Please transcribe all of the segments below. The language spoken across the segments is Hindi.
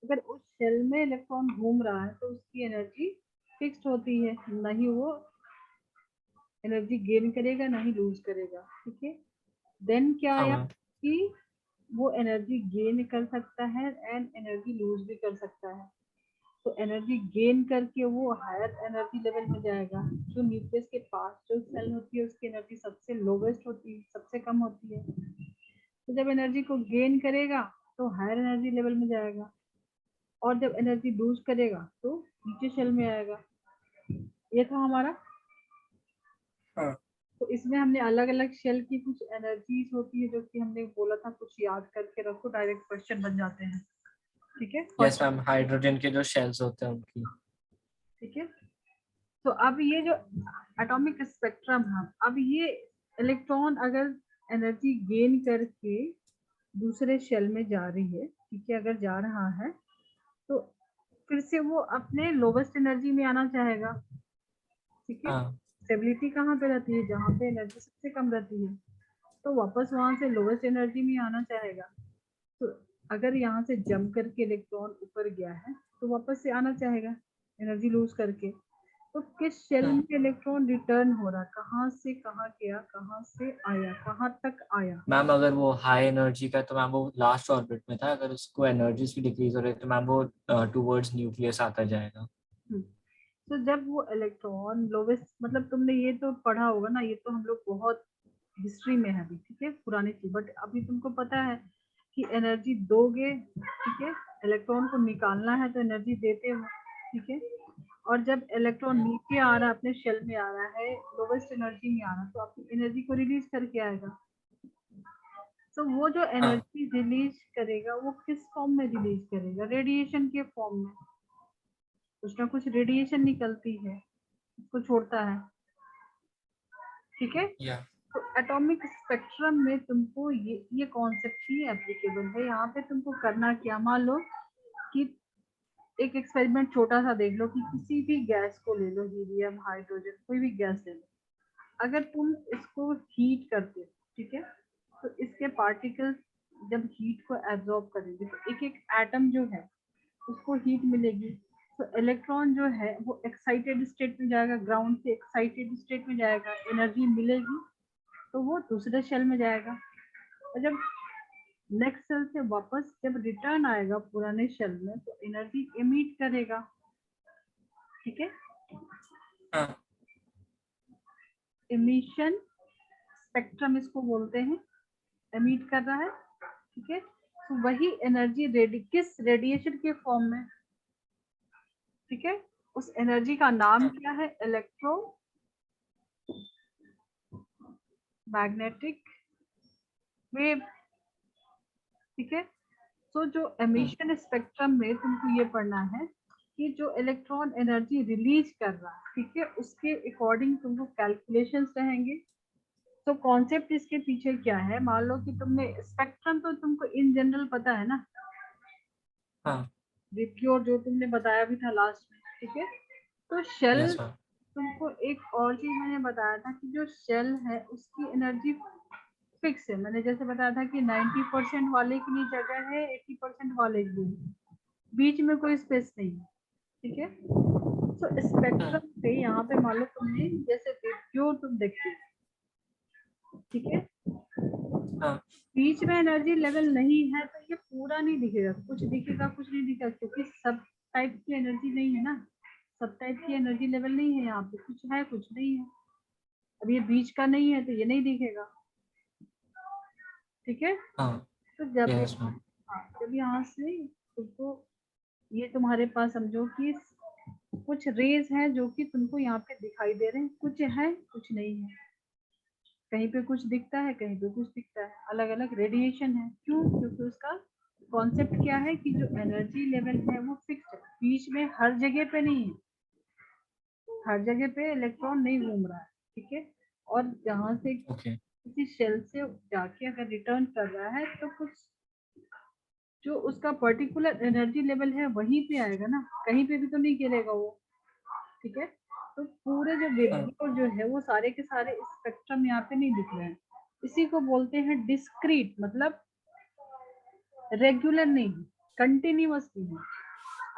अगर उस शेल में इलेक्ट्रॉन घूम रहा है तो उसकी एनर्जी फिक्स्ड होती है, नहीं वो एनर्जी गेन करेगा नहीं लूज करेगा। ठीक है, देन क्या हाँ आया मैम। कि वो एनर्जी गेन कर सकता है एंड एनर्जी लूज भी कर सकता है। तो एनर्जी गेन करके वो हायर एनर्जी लेवल में जाएगा। जो न्यूक्लियस के पास जो सेल होती है उसकी एनर्जी सबसे लोवेस्ट होती है, सबसे कम होती है। तो जब एनर्जी को गेन करेगा तो हायर एनर्जी लेवल में जाएगा, और जब एनर्जी लूज करेगा तो नीचे शेल में आएगा। ये था हमारा। हाँ। तो इसमें हमने अलग अलग शेल की कुछ एनर्जीज होती है जो कि हमने बोला था, कुछ याद करके रखो, डायरेक्ट क्वेश्चन बन जाते हैं। ठीक है यस फर्स्ट। मैम, हाइड्रोजन के जो शेल्स होते हैं उनकी। ठीक है, तो अब ये जो एटॉमिक स्पेक्ट्रम है, अब ये इलेक्ट्रॉन अगर एनर्जी गेन करके दूसरे शेल में जा रही है, ठीक है, अगर जा रहा है तो फिर से वो अपने लोवेस्ट एनर्जी में आना चाहेगा। ठीक है, हाँ। स्टेबिलिटी कहाँ पे रहती है, जहाँ पे एनर्जी सबसे कम रहती है, तो वापस वहां से लोवेस्ट एनर्जी में आना चाहेगा। तो अगर यहाँ से जंप करके इलेक्ट्रॉन ऊपर गया है तो वापस से आना चाहेगा एनर्जी लूज करके। तो किस शेल हाँ में इलेक्ट्रॉन रिटर्न हो रहा, कहाँ से कहाँ गया, कहाँ से आया, कहाँ तक आया। मैम, अगर वो हाई एनर्जी का है तो मैम वो लास्ट ऑर्बिट में था, अगर उसको एनर्जी की डिक्रीज हो रही है तो मैम वो टूवर्ड्स न्यूक्लियस आता जाएगा। तो जब वो इलेक्ट्रॉन लोवेस्ट, मतलब तुमने ये तो पढ़ा होगा ना, ये तो हम लोग बहुत हिस्ट्री में है अभी, ठीक है, पुरानी चीज, बट अभी तुमको पता है कि एनर्जी दोगे, ठीक है, इलेक्ट्रॉन को निकालना है तो एनर्जी देते हो। ठीक है, और जब इलेक्ट्रॉन नीचे आ रहा है, अपने शेल में आ रहा है, लोवेस्ट एनर्जी में आ रहा है, तो अपनी एनर्जी को रिलीज करके आएगा। तो वो जो हाँ। एनर्जी रिलीज करेगा वो किस फॉर्म में रिलीज करेगा, रेडिएशन के फॉर्म में। कुछ ना कुछ रेडिएशन निकलती है, उसको छोड़ता है। ठीक है, या। तो एटॉमिक स्पेक्ट्रम में तुमको ये कॉन्सेप्ट ही एप्लीकेबल है। यहाँ पे तुमको करना क्या, मान लो कि एक एक्सपेरिमेंट छोटा सा देख लो कि किसी भी गैस को ले लो, हीलियम, हाइड्रोजन, कोई भी गैस ले लो। अगर तुम इसको हीट करते हो, ठीक है, तो इसके पार्टिकल्स जब हीट को एब्जॉर्ब करेंगे तो एक एक एटम जो है उसको हीट मिलेगी। तो इलेक्ट्रॉन जो है वो एक्साइटेड स्टेट में जाएगा, ग्राउंड से एक्साइटेड स्टेट में जाएगा, एनर्जी मिलेगी तो वो दूसरे शेल में जाएगा। और जब नेक्स्ट सेल से वापस जब रिटर्न आएगा पुराने शेल में तो एनर्जी एमिट करेगा। ठीक है, हाँ। एमिशन स्पेक्ट्रम इसको बोलते हैं, एमिट कर रहा है। ठीक है, तो वही एनर्जी किस रेडिएशन के फॉर्म में। ठीक है, उस एनर्जी का नाम हाँ। क्या है, इलेक्ट्रो मैग्नेटिक वेव। ठीक है, तो जो हम्म। एमिशन स्पेक्ट्रम में तुमको ये पढ़ना है कि जो इलेक्ट्रॉन एनर्जी रिलीज कर रहा है, ठीक है, उसके अकॉर्डिंग तुमको कैलकुलेशंस रहेंगे। तो कॉन्सेप्ट इसके पीछे क्या है, मान लो कि तुमने स्पेक्ट्रम तो तुमको इन जनरल पता है ना, हाँ। रिप्योर जो तुमने बताया भी था लास्ट में। ठीक है, तो शेल, यस मैम। तुमको एक और चीज मैंने बताया था कि जो शेल है उसकी एनर्जी फिक्स है। मैंने जैसे बताया था कि 90% वाले के लिए जगह है, 80% वाले के लिए, बीच में कोई स्पेस नहीं है। ठीक है, तो हाँ। स्पेक्ट्रम पे यहाँ पे मान लो तुमने जैसे जो तुम देखते हो, ठीक है, हाँ। बीच में एनर्जी लेवल नहीं है तो ये पूरा नहीं दिखेगा, कुछ दिखेगा कुछ नहीं दिखेगा, क्योंकि सब टाइप की एनर्जी नहीं है ना, सब टाइप की एनर्जी लेवल नहीं है यहाँ पे, कुछ है कुछ नहीं है। अब ये बीच का नहीं है तो ये नहीं दिखेगा। ठीक है, हाँ। तो जब यस मैम। हाँ, जब यहाँ से तुमको ये तुम्हारे पास समझो कि कुछ रेज हैं जो कि तुमको यहाँ पे दिखाई दे रहे हैं, कुछ है कुछ नहीं है, कहीं पे कुछ दिखता है कहीं पे कुछ दिखता है, अलग अलग रेडिएशन है। क्यों, क्योंकि उसका कॉन्सेप्ट क्या है कि जो एनर्जी लेवल है वो फिक्स्ड है, बीच में हर जगह पे नहीं है, हर जगह पे इलेक्ट्रॉन नहीं घूम रहा है। ठीक है, और जहाँ से ओके। किसी शेल से जाके अगर रिटर्न कर रहा है तो कुछ जो उसका पर्टिकुलर एनर्जी लेवल है वहीं पे आएगा ना, कहीं पे भी तो नहीं गिरेगा वो। ठीक है, तो पूरे जो हाँ। वेक्टर जो है वो सारे के सारे स्पेक्ट्रम यहाँ पे नहीं दिख रहे हैं। इसी को बोलते हैं डिस्क्रीट, मतलब रेगुलर नहीं, कंटिन्यूअस नहीं है।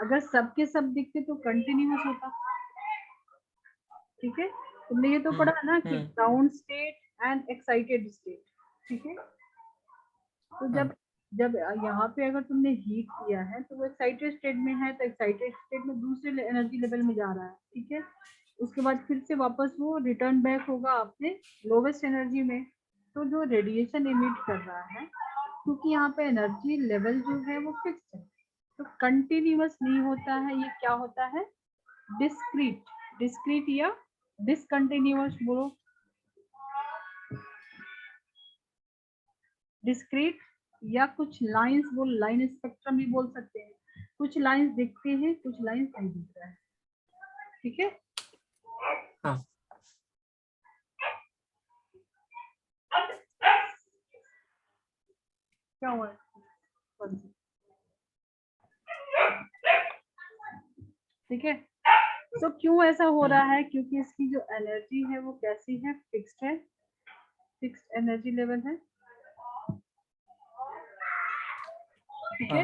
अगर सबके सब दिखते तो कंटिन्यूअस होता। ठीक है, तुमने ये तो पढ़ा है ना कि ground state and excited state. ठीक है, तो जब जब यहाँ पे अगर तुमने हीट किया है तो वो एक्साइटेड स्टेट में है, तो एक्साइटेड स्टेट में दूसरे एनर्जी लेवल में जा रहा है। ठीक है, उसके बाद फिर से वापस वो रिटर्न बैक होगा अपने लोवेस्ट एनर्जी में। तो जो रेडिएशन इमिट कर रहा है, क्योंकि यहाँ पे एनर्जी लेवल जो है वो फिक्स है, तो कंटिन्यूअस नहीं होता है, ये क्या होता है, डिस्क्रीट। डिस्क्रीट या डिसकंटिन्यूअस बोलो, डिस्क्रीट या कुछ लाइंस बोल, लाइन स्पेक्ट्रम भी बोल सकते हैं। कुछ लाइंस दिखते हैं, कुछ लाइंस नहीं दिखता है। ठीक है, हाँ क्या हुआ, ठीक है। तो क्यों ऐसा हो रहा है, क्योंकि इसकी जो एनर्जी है वो कैसी है, फिक्स्ड है, फिक्स्ड एनर्जी लेवल है। ठीक है,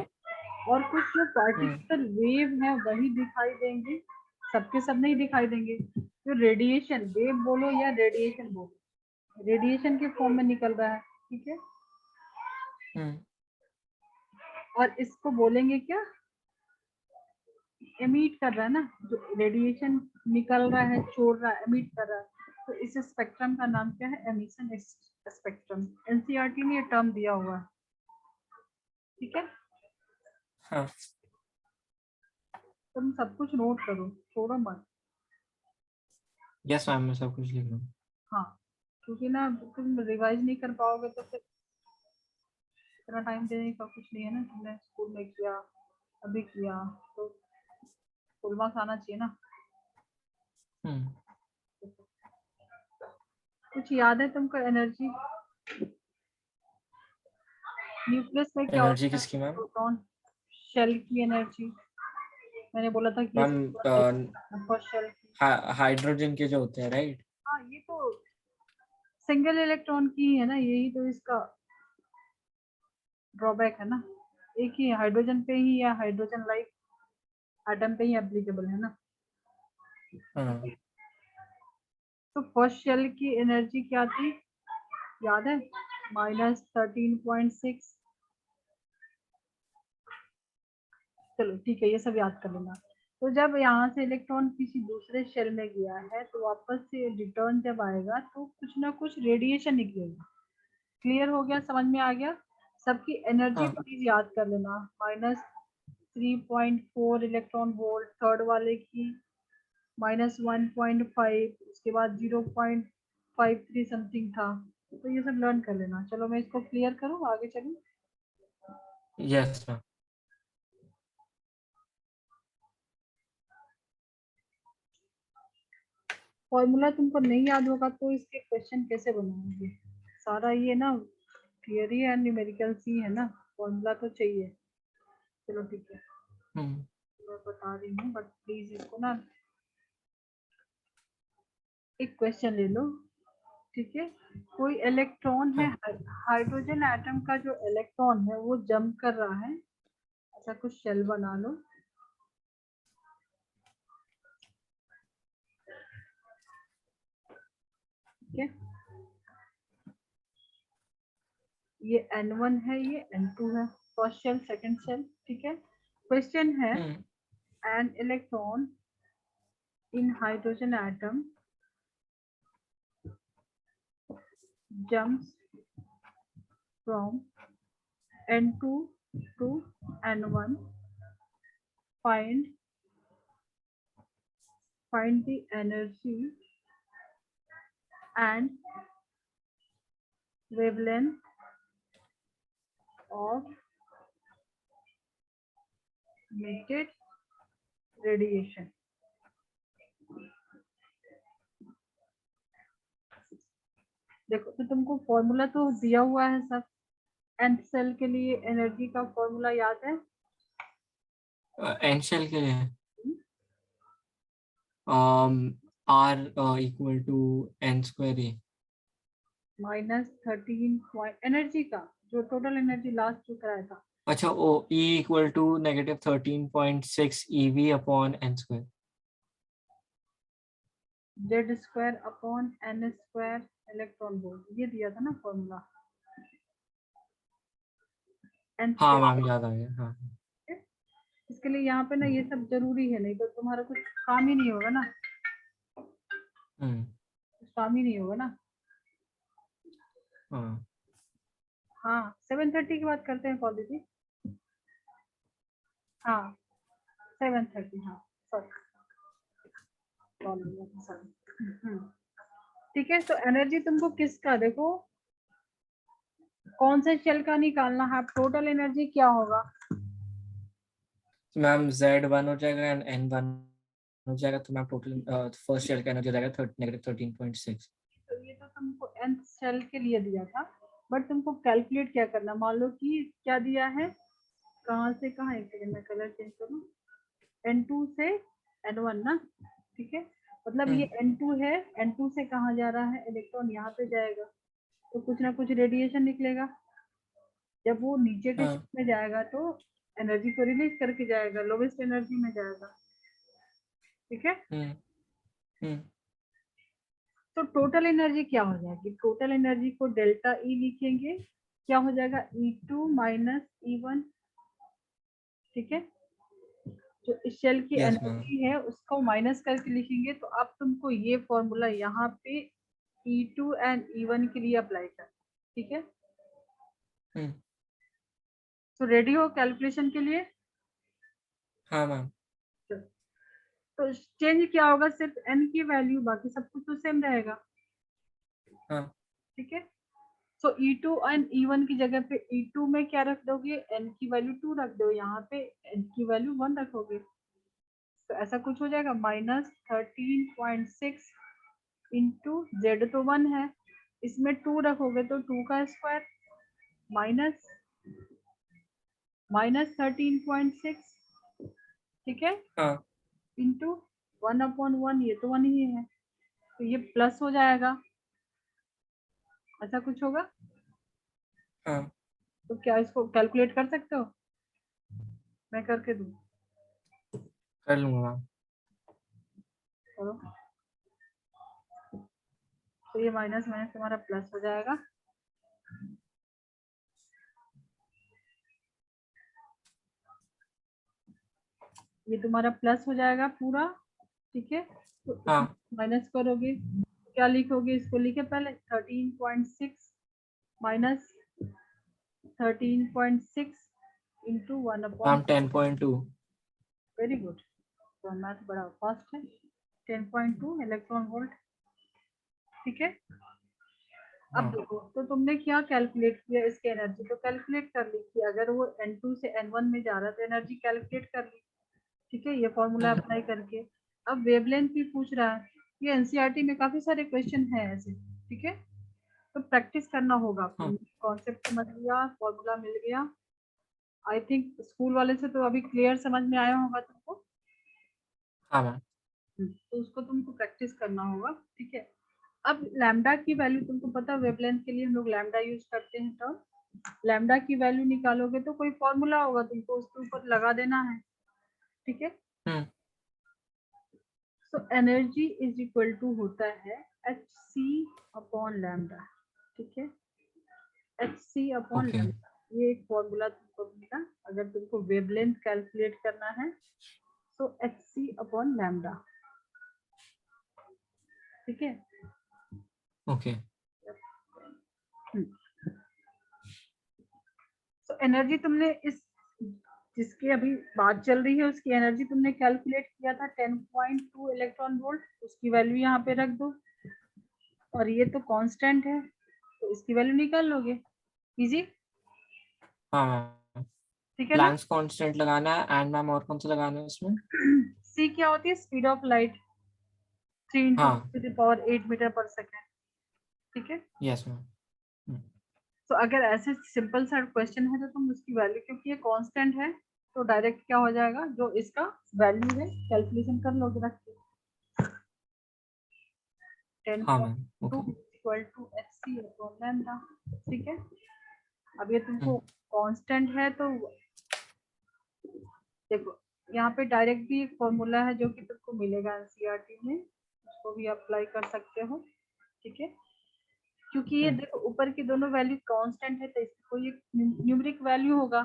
और कुछ जो पार्टिकुलर वेव है वही दिखाई देंगे, सबके सब नहीं दिखाई देंगे। जो रेडिएशन वेव बोलो या रेडिएशन बोलो, रेडिएशन के फॉर्म में निकल रहा है। ठीक है, और इसको बोलेंगे क्या, एमिट कर रहा है ना, जो रेडिएशन निकल रहा है, छोड़ रहा है, एमिट कर रहा है, तो इस स्पेक्ट्रम का नाम क्या है, एमिशन स्पेक्ट्रम। एनसीईआरटी में ये टर्म दिया हुआ है। ठीक है, हाँ तुम सब कुछ नोट करो, छोड़ो मत। यस मैम, मैं सब कुछ लिख रहा हूँ। हाँ, क्योंकि ना तुम रिवाइज नहीं कर पाओगे तो फिर इतना टाइम देने का कुछ नहीं है ना। तुमने स्कूल में किया, अभी किया, तो फुल मार्क्स आना चाहिए ना। कुछ याद है तुमको, एनर्जी न्यूक्लियस में क्या एनर्जी होता है, किसकी मैम? प्रोटॉन शेल की एनर्जी। मैंने बोला था कि मैम फर्स्ट शेल की, हाइड्रोजन के जो होते हैं, राइट? हाँ ये तो सिंगल इलेक्ट्रॉन की है ना, यही तो इसका ड्रॉबैक है ना। एक ही हाइड्रोजन पे ही या हाइड्रोजन लाइक एटम पे ही एप्लीकेबल है ना। हाँ तो फर्स्ट शेल की एनर्जी क्या थी, याद है, -13.6। चलो ठीक है, ये सब याद कर लेना। तो जब यहाँ से इलेक्ट्रॉन किसी दूसरे शेल में गया है तो वापस से रिटर्न जब आएगा तो कुछ ना कुछ रेडिएशन निकलेगा। क्लियर हो गया, समझ में आ गया। सबकी एनर्जी हाँ प्लीज याद कर लेना, -3.4 इलेक्ट्रॉन वोल्ट थर्ड वाले की, -1.5, उसके बाद 0.53 समथिंग था। तो ये सब लर्न कर लेना। चलो मैं इसको क्लियर करूँ, आगे चलूँ। Yes ma'am. फॉर्मूला तुमको नहीं याद होगा तो इसके क्वेश्चन कैसे बनाओगे। सारा ये ना थियरी एंड न्यूमेरिकल्स ही है ना, फॉर्मूला तो चाहिए। चलो ठीक है, मैं बता रही हूँ, बट प्लीज इसको ना एक क्वेश्चन ले लो। ठीक है, कोई इलेक्ट्रॉन है, हाइड्रोजन एटम का जो इलेक्ट्रॉन है वो जंप कर रहा है, ऐसा कुछ शेल बना लो। ठीक है, ये N1 है, ये N2 है, फर्स्ट शेल सेकंड शेल। ठीक है, क्वेश्चन है, an electron in hydrogen atom jumps from N2 to N1. Find the energy and wavelength of emitted radiation. देखो, तो तुमको फॉर्मूला तो दिया हुआ है सब। nth सेल के लिए एनर्जी का फॉर्मूला याद है? एन शेल के लिए R इक्वल टू n² ए। -13 पॉइंट एनर्जी का जो टोटल एनर्जी लास्ट जो कराया था अच्छा, ओ E equal to -13.6 EV upon n square. Z square upon N square electron volt, ये दिया था ना फॉर्मूला। एन हाँ मैम, याद आ गया। हाँ। इसके लिए यहाँ पे ना ये सब जरूरी है, नहीं तो तुम्हारा कुछ काम ही नहीं होगा ना, कुछ काम ही नहीं होगा ना। हाँ। हाँ 7:30 की बात करते हैं कॉल दीदी। हाँ 7:30, हाँ सॉरी कॉल हो गया था, सॉरी। ठीक है, तो एनर्जी तुमको किसका, देखो कौन से शेल का निकालना है, टोटल एनर्जी क्या होगा। मैम Z1 हो जाएगा एंड N1 हो जाएगा, तो मैम टोटल फर्स्ट शेल का एनर्जी हो जाएगा -13.6। तो ये तो तुमको nth शेल के लिए दिया था, बट तुमको कैलकुलेट क्या करना, मान लो कि क्या दिया है, कहाँ से कहाँ, एक सेकंड में कलर चेंज करूँ, N2 से N1 ना, ठीक है, मतलब ये N2 है, N2 से कहाँ जा रहा है, इलेक्ट्रॉन यहाँ पे जाएगा, तो कुछ ना कुछ रेडिएशन निकलेगा, जब वो नीचे के हाँ। शेल में जाएगा तो एनर्जी को रिलीज करके जाएगा, लोवेस्ट एनर्जी में जाएगा, ठीक है। हम्म। हम्म। तो टोटल एनर्जी क्या हो जाएगी, टोटल एनर्जी को डेल्टा ई लिखेंगे, क्या हो जाएगा E2 माइनस E1, ठीक है, जो इस शेल की यस मैम। एनर्जी है उसको माइनस करके लिखेंगे, तो अब तुमको ये फॉर्मूला यहाँ पे E2 एंड E1 के लिए अप्लाई कर, ठीक है। हम्म। तो रेडी हो कैलकुलेशन के लिए। हाँ मैम। तो चेंज क्या होगा, सिर्फ n की वैल्यू, बाकी सब कुछ तो सेम रहेगा, हाँ। ठीक है। सो E2 एंड E1 की जगह पे E2 में क्या रख दोगे, n की वैल्यू 2 रख दो, यहाँ पे n की वैल्यू 1 रखोगे, तो ऐसा कुछ हो जाएगा -13.6 इंटू जेड तो 1 है, इसमें 2 रखोगे तो 2 का स्क्वायर माइनस -13.6, ठीक है, हाँ। इंटू 1/1, ये तो 1 ही है, तो ये प्लस हो जाएगा, ऐसा कुछ होगा। हाँ। तो क्या इसको कैलकुलेट कर सकते हो, मैं करके दूं, कर लूंगा मैम। करो। तो ये माइनस माइनस तुम्हारा प्लस हो जाएगा, ये तुम्हारा प्लस हो जाएगा पूरा, ठीक है, तो इसमें हाँ माइनस करोगे, क्या लिखोगे, इसको लिखे पहले 13.6 minus 13.6 into 1/, ma'am 10.2। Very good, तो मैथ बड़ा फास्ट है, 10.2 इलेक्ट्रॉन वोल्ट, ठीक है। अब हाँ। देखो, तो तुमने क्या कैलकुलेट किया इसके एनर्जी, तो कैलकुलेट कर ली कि अगर वो N2 से N1 में जा रहा है तो एनर्जी कैलकुलेट कर ली, ठीक है, ये फॉर्मूला हम्म। अप्लाई करके। अब वेवलेंथ भी पूछ रहा है, ये एनसीईआरटी में काफी सारे क्वेश्चन है ऐसे, ठीक है, तो प्रैक्टिस करना होगा आपको, हाँ। कॉन्सेप्ट समझ लिया, फॉर्मूला मिल गया, आई थिंक स्कूल वाले से तो अभी क्लियर समझ में आया होगा तुमको। हाँ मैम। तो उसको तुमको प्रैक्टिस करना होगा, ठीक है। अब लैम्डा की वैल्यू तुमको पता, वेवलेंथ के लिए हम लोग लैम्डा यूज करते हैं, तो लैम्डा की वैल्यू निकालोगे तो कोई फॉर्मूला होगा, तुमको उसके ऊपर लगा देना है, ठीक है। Hmm. So energy is equal to होता है Hc अपॉन लैम्डा, ठीक है, Hc अपॉन ओके। लैम्डा, ये एक फॉर्मूला तुमको मिला, अगर तुमको वेवलेंथ कैलकुलेट करना है तो Hc अपॉन लैम्डा, ठीक है। ओके। तो एनर्जी तुमने इस जिसकी अभी बात चल रही है उसकी एनर्जी तुमने कैलकुलेट किया था 10.2 इलेक्ट्रॉन वोल्ट, उसकी वैल्यू यहाँ पे रख दो, और ये तो कांस्टेंट है तो इसकी वैल्यू निकाल लोगे, इजी, हाँ मैम। ठीक है ना। प्लैंक्स कांस्टेंट लगाना है एंड मैम और कौन सा लगाना है उसमें? सी क्या होती है, स्पीड ऑफ लाइट, 3 इंटू हाँ। 10⁸ मीटर पर सेकेंड, ठीक है। Yes ma'am. तो अगर ऐसे सिंपल सा क्वेश्चन है तो तुम उसकी वैल्यू, क्योंकि ये कांस्टेंट है तो डायरेक्ट क्या हो जाएगा, जो इसका वैल्यू है कैलकुलेशन कर लोगे रख के, हाँ ma'am. 10.2 okay. Equal to Hc upon lambda, ठीक है। अब ये तुमको कांस्टेंट है तो देखो यहाँ पे डायरेक्ट भी एक फॉर्मूला है जो कि तुमको मिलेगा एनसीईआरटी में, उसको भी अप्लाई कर सकते हो, ठीक है। क्योंकि ये देखो ऊपर की दोनों वैल्यू कांस्टेंट है तो इसकी कोई एक न्यूमेरिक वैल्यू होगा,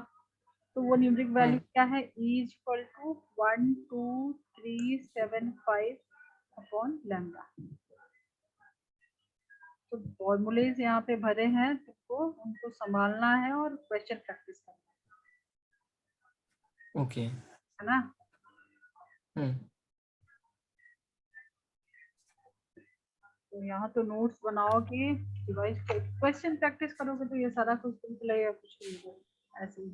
तो वो न्यूमेरिक वैल्यू क्या है, E equal to 12375 upon lambda. तो फॉर्मूलेज यहाँ पे भरे हैं, तुमको उनको संभालना है और क्वेश्चन प्रैक्टिस करना ओके है ना। तो यहाँ तो नोट्स बनाओगे, डिवाइस क्वेश्चन प्रैक्टिस करोगे तो ये सारा कुछ तुमको लगेगा कुछ नहीं होगा, ऐसे ही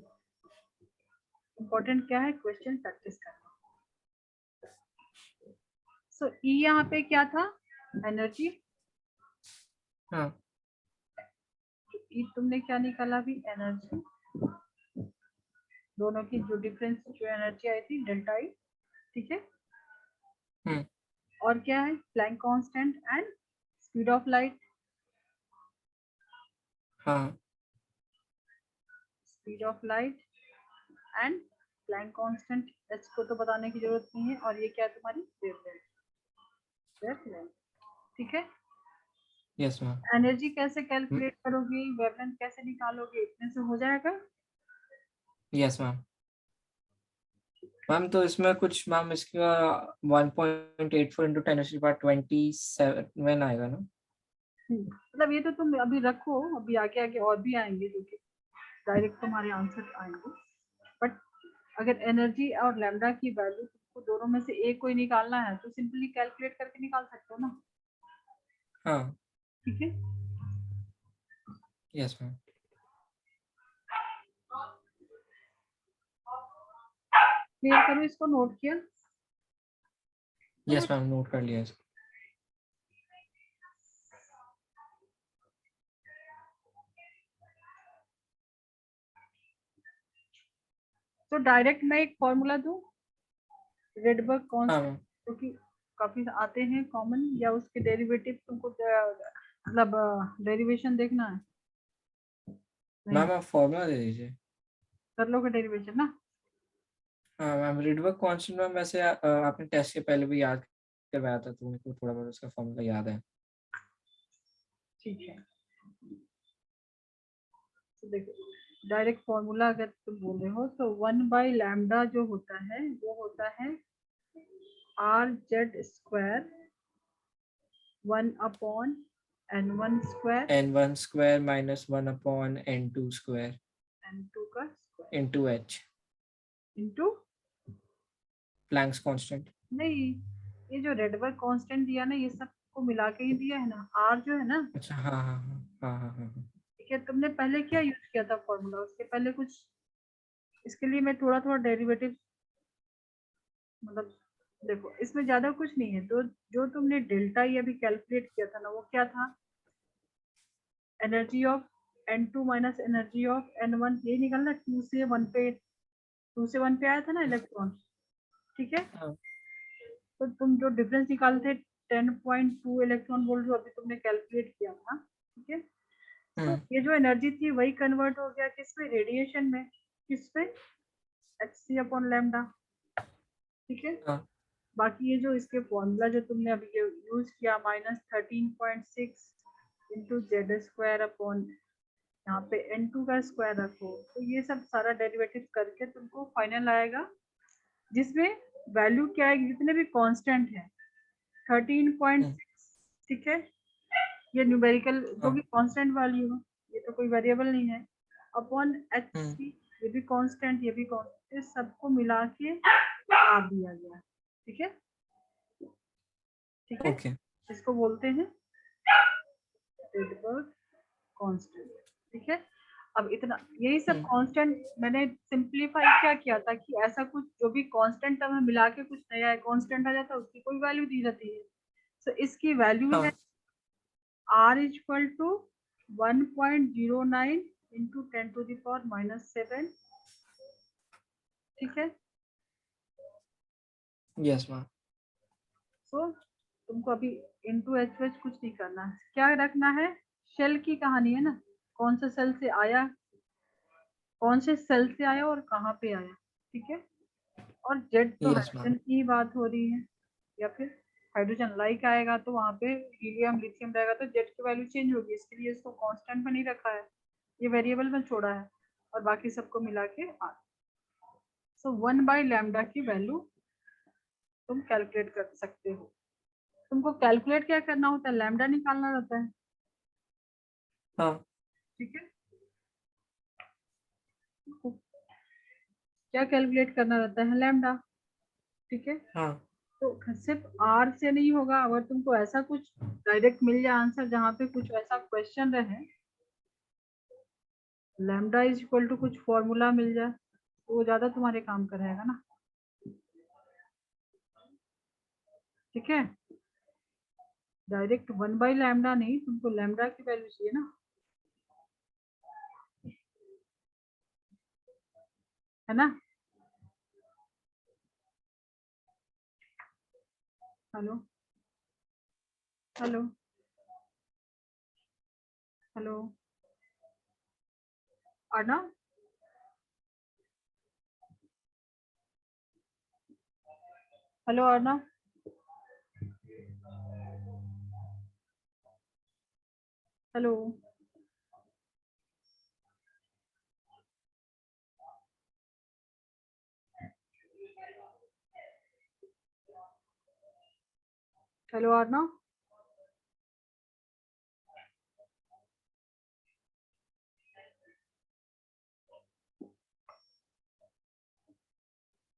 इम्पोर्टेंट क्या है, क्वेश्चन प्रैक्टिस करना। सो ई यहाँ पे क्या था, एनर्जी। हाँ ई तुमने क्या निकाला अभी, एनर्जी, दोनों की जो डिफरेंस जो एनर्जी आई थी डेल्टा ई, ठीक है। और क्या है, Planck constant and speed of light. हाँ speed of light and Planck constant, इसको तो बताने की जरूरत नहीं है। और ये क्या है तुम्हारी वेवलेंथ, वेवलेंथ, ठीक है। Yes ma'am. एनर्जी कैसे कैलकुलेट करोगे, वेवलेंथ कैसे निकालोगे, इतने से हो जाएगा। Yes ma'am. मैम तो इसमें कुछ मैम इसका 1.84 इंटू 10⁻27 आएगा ना। मतलब ये तो तुम अभी रखो, अभी आगे आगे और भी आएंगे जो कि डायरेक्ट तुम्हारे आंसर आएंगे। बट अगर एनर्जी और लैम्डा की वैल्यू तुमको दोनों में से एक कोई निकालना है तो सिंपली कैलकुलेट करके निकाल सकते हो ना, हाँ ठीक है। Yes ma'am. क्लियर करो, इसको नोट किया। यस मैम नोट कर लिया इसको। तो डायरेक्ट मैं एक फॉर्मूला दूं, रेडबर्ग हाँ कांस्टेंट, मैम। जो कि काफी आते हैं कॉमन, या उसके डेरिवेटिव तुमको मतलब डेरिवेशन देखना है, नहीं मैम आप फॉर्मूला दे दीजिए। कर लोगे डेरिवेशन ना। हाँ मैम रिडबर्ग कांस्टेंट मैम वैसे आपने टेस्ट के पहले भी याद करवाया था तो मेरे को थोड़ा बहुत उसका फॉर्मूला याद है। ठीक है, तो देखो डायरेक्ट फॉर्मूला अगर तुम बोल रहे हो तो 1/लैम्डा जो होता है वो होता है RZ² 1/N1² n1 square minus 1/n2 square N2 का square into H into, Planck's constant. नहीं ये जो रेडबर्ग कांस्टेंट दिया ना ये सबको मिला के ही दिया है ना, R जो है ना, अच्छा हाँ हाँ हाँ हाँ हाँ हाँ हाँ। ठीक है। तुमने पहले क्या यूज किया था फॉर्मूला, उसके पहले कुछ, इसके लिए मैं थोड़ा थोड़ा डेरिवेटिव, मतलब देखो इसमें ज्यादा कुछ नहीं है, तो जो तुमने डेल्टा ये अभी कैलकुलेट किया था ना वो क्या था, energy of N2 minus energy of N1, ये निकलना 2 से 1 पे, 2 से 1 पे आया था ना इलेक्ट्रॉन, ठीक है। हाँ तो तुम जो डिफरेंस निकालते 10.2 इलेक्ट्रॉन वोल्ट जो अभी तुमने कैलकुलेट किया था, ठीक है। तो ये जो एनर्जी थी वही कन्वर्ट हो गया किसमें, रेडिएशन में, किसमें, Hc अपॉन लैम्डा, ठीक है। हाँ बाकी ये जो इसके फॉर्मूला जो तुमने अभी ये यूज किया -13.6 इंटू Z² अपॉन यहाँ पे N2 का स्क्वायर रखो, तो ये सब सारा डेरिवेटिव करके तुमको फाइनल आएगा, जिसमें वैल्यू क्या है, जितने भी कांस्टेंट है 13.6, ठीक है। ये न्यूमेरिकल जो भी हाँ कांस्टेंट वैल्यू है, ये तो कोई वेरिएबल नहीं है, अपॉन Hc, ये भी कांस्टेंट, ये भी कांस्टेंट, सबको मिला के R दिया गया, ठीक है, ठीक है। ओके। इसको बोलते हैं रेडबर्ग कांस्टेंट, ठीक है। अब इतना यही सब कांस्टेंट मैंने सिंपलीफाई क्या किया था कि ऐसा कुछ जो भी कांस्टेंट टर्म मिला के कुछ नया कांस्टेंट आ जाता है उसकी कोई वैल्यू दी जाती है। तो इसकी वैल्यू है हाँ R इक्वल टू 1.09 इंटू 10⁻⁻⁷, ठीक है। Yes ma'am. सो तुमको अभी इंटू एच कुछ नहीं करना है, क्या रखना है, शेल की कहानी है ना, कौन सा सेल से आया कौन से सेल से आया और कहाँ पे आया, ठीक है। और जेट तो यस मैम। हाइड्रोजन की ही बात हो रही है, या फिर हाइड्रोजन लाइक आएगा तो वहाँ पे हीलियम लिथियम रहेगा तो जेट की वैल्यू चेंज होगी, इसके लिए इसको कांस्टेंट में नहीं रखा है, ये वेरिएबल में छोड़ा है और बाकी सबको मिला के आर। सो 1/λ की वैल्यू तुम कैलकुलेट कर सकते हो। तुमको कैलकुलेट क्या करना होता है, लैम्डा निकालना रहता है, हाँ। ठीक है। क्या कैलकुलेट करना रहता है, लैम्डा, ठीक है। हाँ। तो सिर्फ आर से नहीं होगा, अगर तुमको ऐसा कुछ डायरेक्ट मिल जाए आंसर जहाँ पे कुछ ऐसा क्वेश्चन रहे, लैम्डा इज इक्वल टू कुछ फॉर्मूला मिल जाए तो वो ज्यादा तुम्हारे काम का रहेगा ना, ठीक है। डायरेक्ट 1/λ नहीं, तुमको लैम्डा की वैल्यू चाहिए ना, है ना। Hello hello hello Arnav, hello Arnav, hello hello Arnav.